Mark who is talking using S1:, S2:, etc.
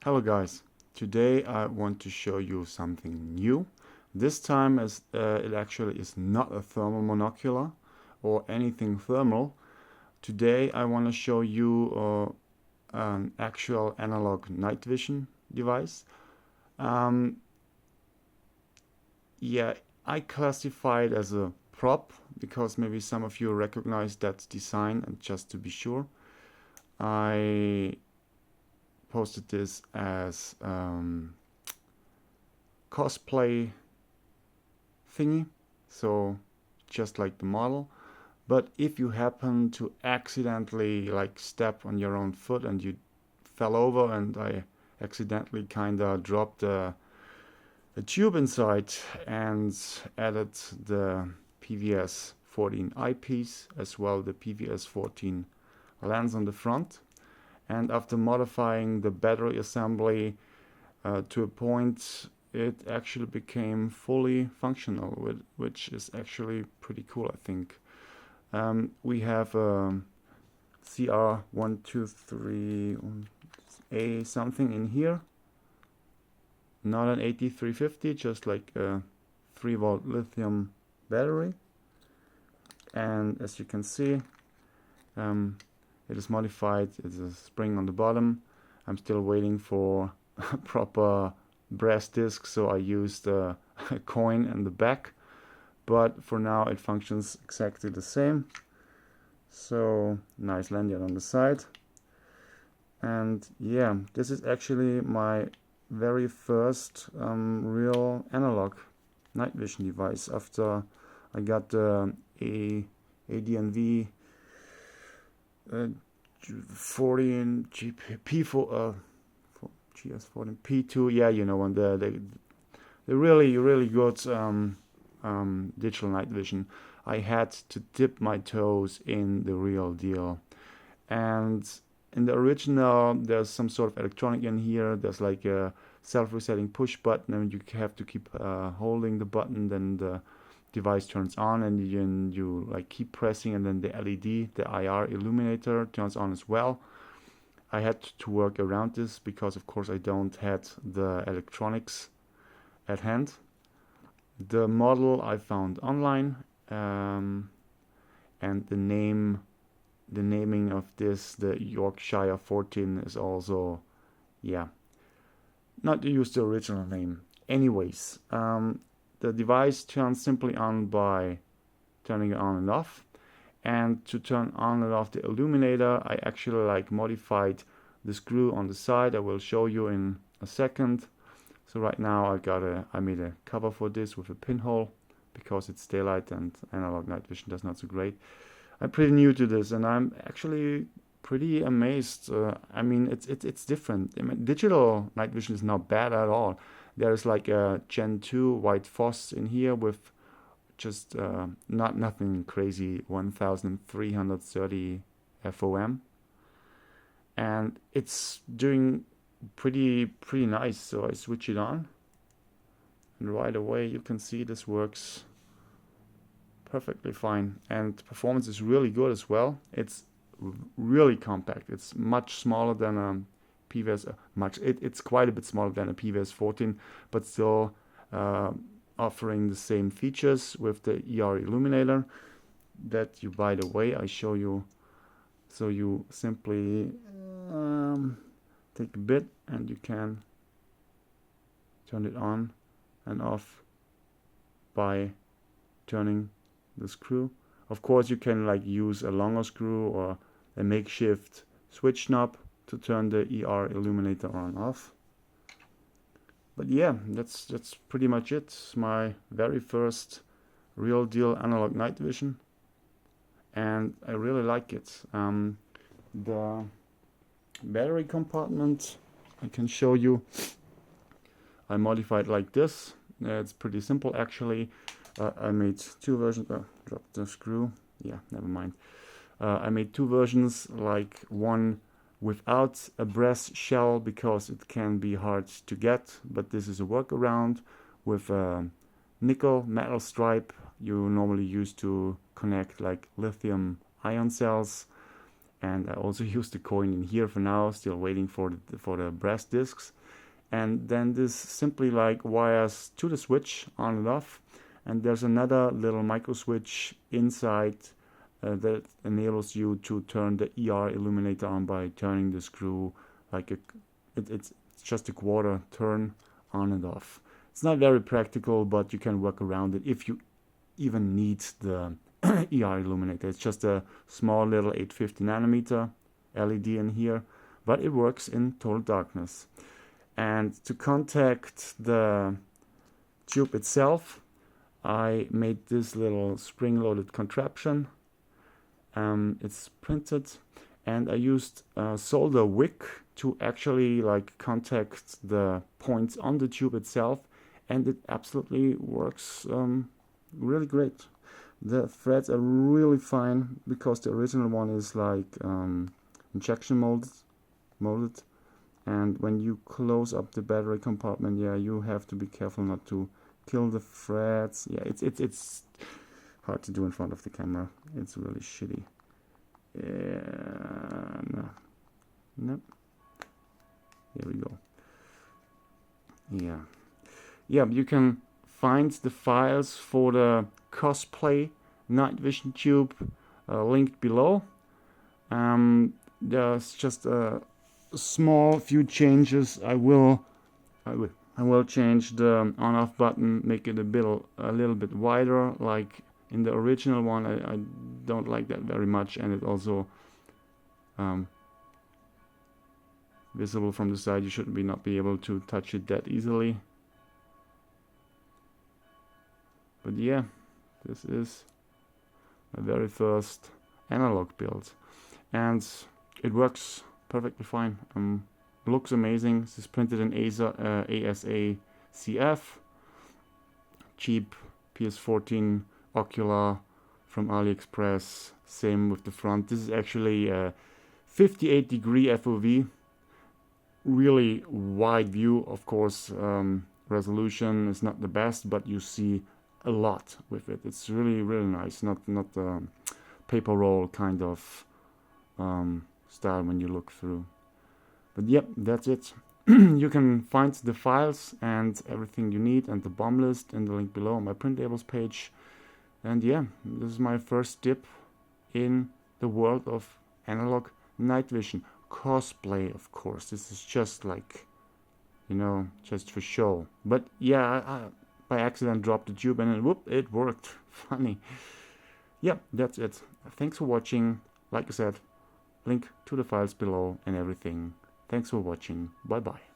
S1: Hello guys, today I want to show you something new. This time as it actually is not a thermal monocular or anything thermal. Today I want to show you an actual analog night vision device. Um, yeah, I classify it as a prop because maybe some of you recognize that design, and just to be sure, I posted this as cosplay thingy, so just like the model. But if you happen to accidentally like step on your own foot and you fell over, and I accidentally kinda dropped a tube inside and added the PVS-14 eyepiece as well the PVS-14 lens on the front, and after modifying the battery assembly to a point, it actually became fully functional, which is actually pretty cool, I think. We have a CR123A something in here, not an 8350, just like a 3-volt lithium battery. And as you can see, it is modified. It's a spring on the bottom. I'm still waiting for a proper brass disc, so I used a coin in the back, but for now it functions exactly the same. So nice lanyard on the side. And yeah, this is actually my very first real analog night vision device after I got the ADNV 14 P4 GS14 P2. Yeah, you know, one the really good digital night vision. I had to dip my toes in the real deal. And in the original, there's some sort of electronic in here. There's like a self-resetting push button, and you have to keep holding the button. Then the device turns on, and you like keep pressing, and then the LED, the IR illuminator, turns on as well. I had to work around this because, of course, I don't had the electronics at hand. The model I found online, and the naming of this, the Yorkshire-14, is also, yeah, not to use the original name. Anyways, the device turns simply on by turning it on and off. And to turn on and off the illuminator, I actually like modified the screw on the side. I will show you in a second. So right now I made a cover for this with a pinhole because it's daylight and analog night vision does not so great. I'm pretty new to this, and I'm actually pretty amazed. I mean, it's different. I mean, digital night vision is not bad at all. There's like a gen2 white phos in here with just nothing crazy, 1330 FOM, and it's doing pretty nice. So I switch it on, and right away you can see this works perfectly fine, and performance is really good as well. It's really compact. It's much smaller than a PVS. It's quite a bit smaller than a PVS-14, but still offering the same features with the ER illuminator that you, by the way, I show you. So you simply take a bit and you can turn it on and off by turning the screw. Of course, you can like use a longer screw or a makeshift switch knob to turn the ER illuminator on and off. But yeah, that's pretty much it. It's my very first real deal analog night vision, and I really like it. The battery compartment I can show you. I modified like this. It's pretty simple actually. I made two versions. Drop the screw. Yeah, never mind. I made two versions, like one without a brass shell because it can be hard to get, but this is a workaround with a nickel metal stripe you normally use to connect like lithium ion cells, and I also used the coin in here for now, still waiting for the brass discs. And then this simply like wires to the switch on and off, and there's another little micro switch inside that enables you to turn the ER illuminator on by turning the screw like it's just a quarter turn on and off. It's not very practical, but you can work around it if you even need the ER illuminator. It's just a small little 850 nanometer LED in here, but it works in total darkness. And to contact the tube itself, I made this little spring-loaded contraption. It's printed, and I used a solder wick to actually like contact the points on the tube itself, and it absolutely works really great. The threads are really fine because the original one is like injection molded, and when you close up the battery compartment, yeah, you have to be careful not to kill the threads. Yeah, it's hard to do in front of the camera. It's really shitty. No. Here we go. Yeah, you can find the files for the cosplay night vision tube linked below. There's just a small few changes. I will change the on-off button, make it a little bit wider, like in the original one. I don't like that very much, and it also visible from the side. You should not be able to touch it that easily. But yeah, this is my very first analog build, and it works perfectly fine. It looks amazing. This is printed in ASA CF, cheap PS14 ocular from AliExpress. Same with the front. This is actually a 58-degree FOV, really wide view. Of course, resolution is not the best, but you see a lot with it. It's really nice. Not paper roll kind of style when you look through. But yep, that's it. You can find the files and everything you need and the BOM list in the link below on my print labels page. And yeah, this is my first dip in the world of analog night vision. Cosplay, of course. This is just like, just for show. But yeah, I by accident dropped the tube and then whoop, it worked. Funny. Yeah, that's it. Thanks for watching. Like I said, link to the files below and everything. Thanks for watching. Bye bye.